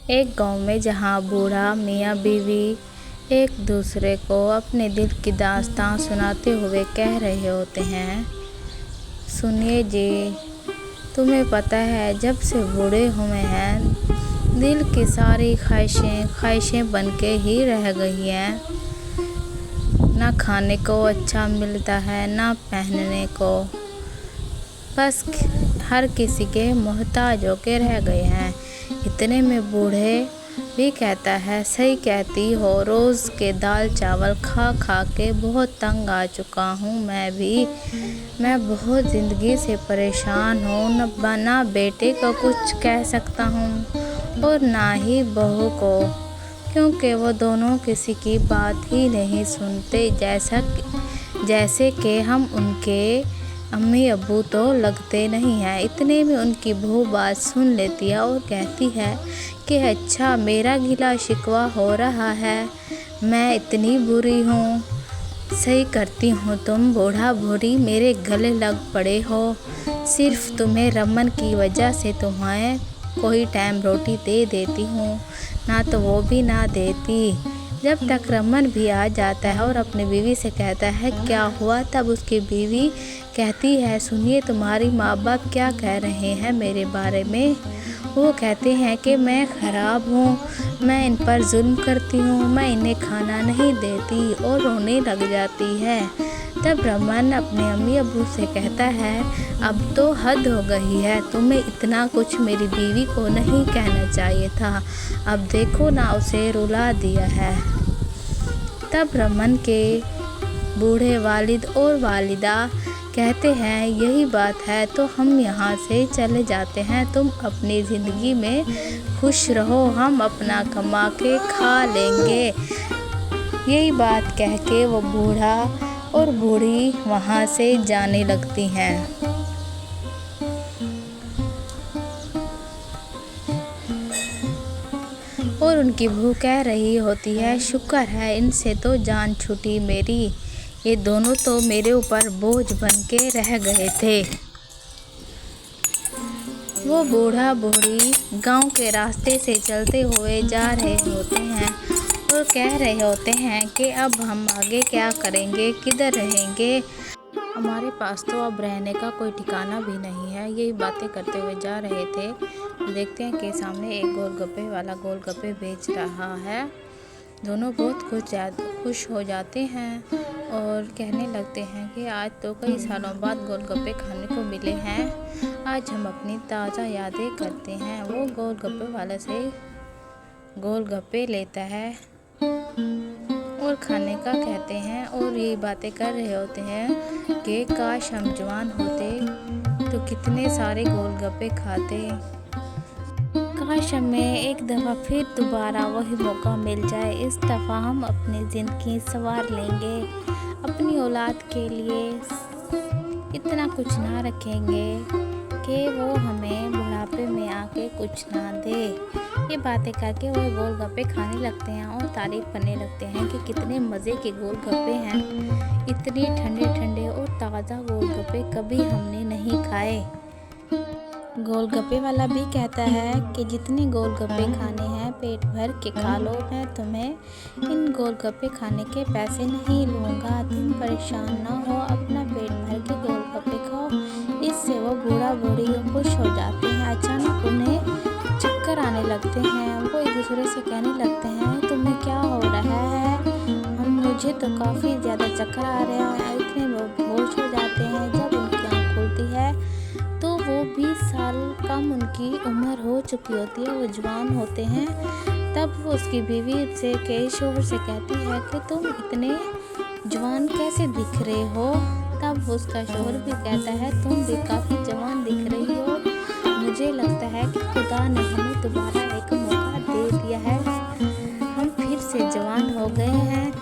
एक गांव में जहां बूढ़ा मियाँ बीवी एक दूसरे को अपने दिल की दास्तां सुनाते हुए कह रहे होते हैं, सुनिए जी, तुम्हें पता है जब से बूढ़े हुए हैं दिल की सारी ख्वाहिशें बन के ही रह गई हैं। ना खाने को अच्छा मिलता है ना पहनने को, बस हर किसी के मोहताज होके रह गए हैं। इतने में बूढ़े भी कहता है, सही कहती हो, रोज़ के दाल चावल खा खा के बहुत तंग आ चुका हूँ मैं बहुत ज़िंदगी से परेशान हूँ। ना बेटे को कुछ कह सकता हूँ और ना ही बहू को, क्योंकि वो दोनों किसी की बात ही नहीं सुनते। जैसे कि हम उनके अम्मी अब्बू तो लगते नहीं हैं। इतने में उनकी बहू बात सुन लेती है और कहती है कि अच्छा, मेरा गिला शिकवा हो रहा है, मैं इतनी बुरी हूँ। सही करती हूँ, तुम बूढ़ा बूढ़ी मेरे गले लग पड़े हो। सिर्फ तुम्हें रमन की वजह से तुम्हें कोई टाइम रोटी दे देती हूँ, ना तो वो भी ना देती। जब तक रमन भी आ जाता है और अपनी बीवी से कहता है क्या हुआ, तब उसकी बीवी कहती है, सुनिए, तुम्हारी माँ बाप क्या कह रहे हैं मेरे बारे में। वो कहते हैं कि मैं ख़राब हूँ, मैं इन पर जुल्म करती हूँ, मैं इन्हें खाना नहीं देती, और रोने लग जाती है। तब रमन अपने अम्मी अब्बू से कहता है, अब तो हद हो गई है, तुम्हें इतना कुछ मेरी बीवी को नहीं कहना चाहिए था। अब देखो ना, उसे रुला दिया है। तब रमन के बूढ़े वालिद और वालिदा कहते हैं, यही बात है तो हम यहाँ से चले जाते हैं, तुम अपनी ज़िंदगी में खुश रहो, हम अपना कमा के खा लेंगे। यही बात कह के वो बूढ़ा और बूढ़ी वहाँ से जाने लगती हैं। और उनकी बहू कह रही होती है, शुक्र है इनसे तो जान छूटी मेरी, ये दोनों तो मेरे ऊपर बोझ बन के रह गए थे। वो बूढ़ा बूढ़ी गांव के रास्ते से चलते हुए जा रहे होते हैं और कह रहे होते हैं कि अब हम आगे क्या करेंगे, किधर रहेंगे, हमारे पास तो अब रहने का कोई ठिकाना भी नहीं है। यही बातें करते हुए जा रहे थे, देखते हैं कि सामने एक गोलगप्पे वाला गोलगप्पे बेच रहा है। दोनों बहुत खुश हो जाते हैं और कहने लगते हैं कि आज तो कई सालों बाद गोलगप्पे खाने को मिले हैं, आज हम अपनी ताज़ा यादें करते हैं। वो गोलगप्पे वाले से गोलगप्पे लेता है और खाने का कहते हैं और ये बातें कर रहे होते हैं कि काश हम जवान होते तो कितने सारे गोलगप्पे खाते, काश हमें एक दफ़ा फिर दोबारा वही मौका मिल जाए, इस दफ़ा हम अपनी ज़िंदगी संवार लेंगे, अपनी औलाद के लिए इतना कुछ ना रखेंगे कि वो हमें बुढ़ापे में आके कुछ ना दे। ये बातें करके वो गोलगप्पे खाने लगते हैं और तारीफ़ करने लगते हैं कि कितने मज़े के गोलगप्पे हैं, इतने ठंडे ठंडे और ताज़ा गोलगप्पे कभी हमने नहीं खाए। गोलगप्पे वाला भी कहता है कि जितने गोलगप्पे खाने हैं पेट भर के खा लो, मैं तुम्हें इन गोलगप्पे खाने के पैसे नहीं लूँगा, तुम परेशान ना हो, अपना पेट भर के गोलगप्पे खाओ। इससे वो बूढ़ा बूढ़ी खुश हो जाते हैं। अचानक उन्हें चक्कर आने लगते हैं, वो एक दूसरे से कहने लगते हैं, तुम्हें क्या हो रहा है, मुझे तो काफ़ी ज़्यादा चक्कर आ रहे हैं। इतने वो बेहोश हो जाते हैं। जब उनकी आँख खुलती है तो वो 20 साल कम उनकी उम्र हो चुकी होती है, वो जवान होते हैं। तब वो उसकी बीवी से के शोहर से कहती है कि तुम इतने जवान कैसे दिख रहे हो। तब उसका शोहर भी कहता है, तुम भी काफ़ी जवान दिख रही हो, मुझे लगता है कि खुदा ने हमें दोबारा एक मौका दे दिया है, हम फिर से जवान हो गए हैं।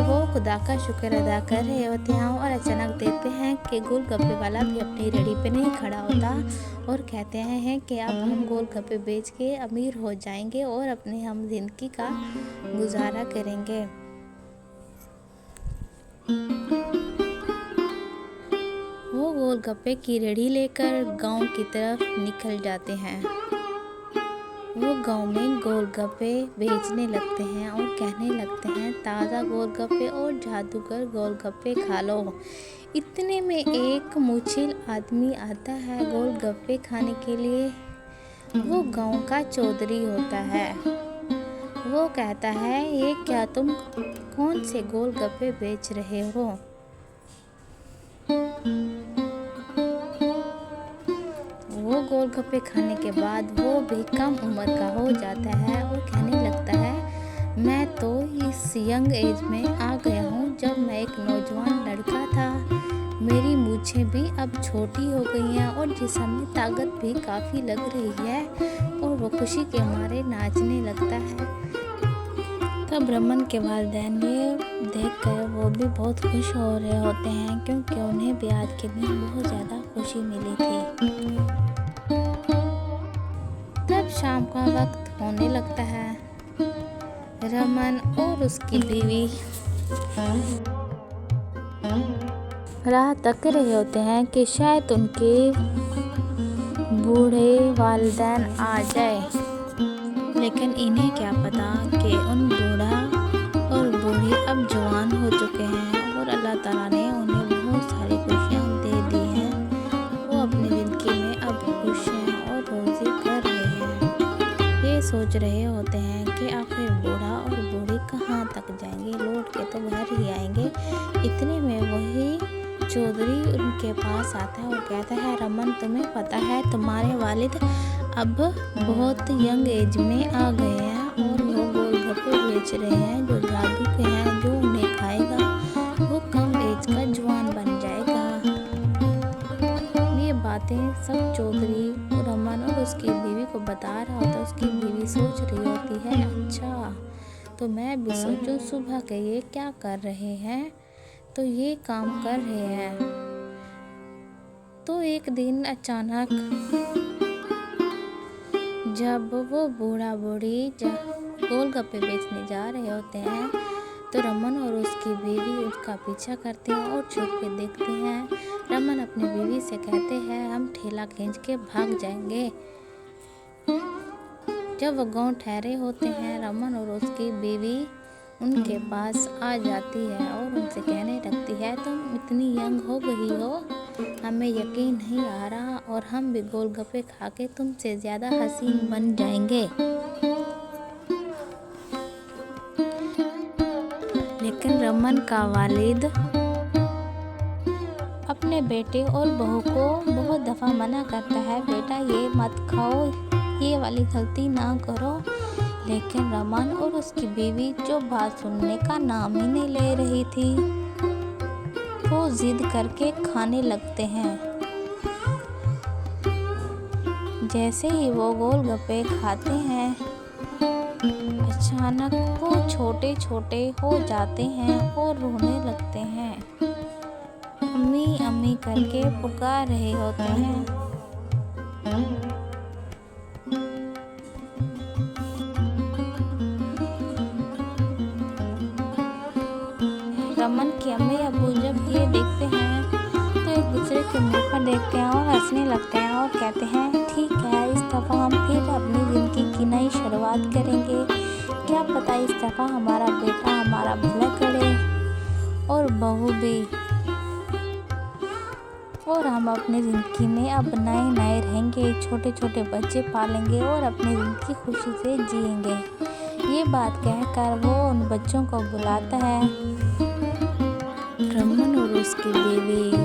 वो खुदा का शुक्र अदा कर रहे होते हैं और अचानक देखते हैं कि गोलगप्पे वाला भी अपनी रेहड़ी पे नहीं खड़ा होता और कहते हैं कि अब हम गोलगप्पे बेच के अमीर हो जाएंगे और अपने हम जिंदगी का गुजारा करेंगे। वो गोलगप्पे की रेहड़ी लेकर गांव की तरफ निकल जाते हैं। वो गांव में गोलगप्पे बेचने लगते हैं और कहने लगते हैं ताज़ा गोलगप्पे और जादूगर गोलगप्पे खा लो। इतने में एक मुछिल आदमी आता है गोलगप्पे खाने के लिए। वो गांव का चौधरी होता है। वो कहता है, ये क्या तुम कौन से गोलगप्पे बेच रहे हो? वो गोलगप्पे खाने के बाद वो भी कम उम्र का हो जाता है और कहने लगता है, मैं तो इस यंग एज में आ गया हूँ जब मैं एक नौजवान लड़का था। मेरी मूछें भी अब छोटी हो गई हैं और जिस्म में ताकत भी काफ़ी लग रही है। और वो खुशी के मारे नाचने लगता है। तब रमन के वालिदैन ये देखकर वो भी बहुत खुश हो रहे होते हैं, क्योंकि उन्हें भी आज के दिन बहुत ज़्यादा खुशी मिली थी। तब शाम का वक्त होने लगता है। रमन और उसकी बीवी राह तक रहे होते हैं कि शायद उनके बूढ़े वालिदैन आ जाए, लेकिन इन्हें क्या पता कि उन बूढ़ा और बूढ़ी अब जवान हो चुके हैं और अल्लाह ताला ने उन्हें बहुत सारी खुशियाँ दे दी हैं। वो अपनी ज़िंदगी में अब खुश हैं और रोज़ी कर रहे हैं। ये सोच रहे होते हैं कि आखिर बूढ़ा और बूढ़ी कहाँ तक जाएंगे, लौट के तो घर ही आएंगे। इतने में वही चौधरी उनके पास आता है और कहता है, रमन तुम्हें पता है तुम्हारे वालिद अब बहुत यंग एज में आ गए हैं और वो गोलगप्पे बेच रहे हैं जो जादू के हैं। जो उन्हें खाएगा वो कम एज का जवान बन जाएगा। ये बातें सब चौधरी रमन और उसकी बीवी को बता रहा होता है। उसकी बीवी सोच रही होती है, अच्छा तो मैं भी सोचूं सुबह के ये क्या कर रहे हैं, तो ये काम कर रहे हैं। तो एक दिन अचानक जब वो बूढ़ा बूढ़ी गोलगप्पे बेचने जा रहे होते हैं, तो रमन और उसकी बीवी उसका पीछा करते हैं और छुप के देखते हैं। रमन अपनी बीवी से कहते हैं, हम ठेला खींच के भाग जाएंगे। जब वो गांव ठहरे होते हैं, रमन और उसकी बीवी उनके पास आ जाती है और उनसे कहने लगती है, तुम इतनी यंग हो गई हो, हमें यकीन नहीं आ रहा और हम भी गोलगप्पे खा के तुमसे ज़्यादा हसीन बन जाएंगे। लेकिन रमन का वालिद अपने बेटे और बहू को बहुत दफ़ा मना करता है, बेटा ये मत खाओ, ये वाली गलती ना करो। लेकिन रमन और उसकी बीवी जो बात सुनने का नाम ही नहीं ले रही थी, वो जिद करके खाने लगते हैं। जैसे ही वो गोलगप्पे खाते हैं, अचानक वो छोटे छोटे हो जाते हैं और रोने लगते हैं। अम्मी अम्मी करके पुकार रहे होते हैं। रमन की अम्मी अबू जब ये देखते हैं तो एक दूसरे के मुंह पर देखते हैं और हंसने लगते हैं और कहते हैं, ठीक है इस दफ़ा हम फिर अपनी ज़िंदगी की नई शुरुआत करेंगे। क्या पता इस दफ़ा हमारा बेटा हमारा भला करे और बहू भी, और हम अपनी ज़िंदगी में अब नए नए रहेंगे, छोटे छोटे बच्चे पालेंगे और अपनी ज़िंदगी खुशी से जिएंगे। ये बात कहकर वो उन बच्चों को बुलाता है। रमन और उसकी बीवी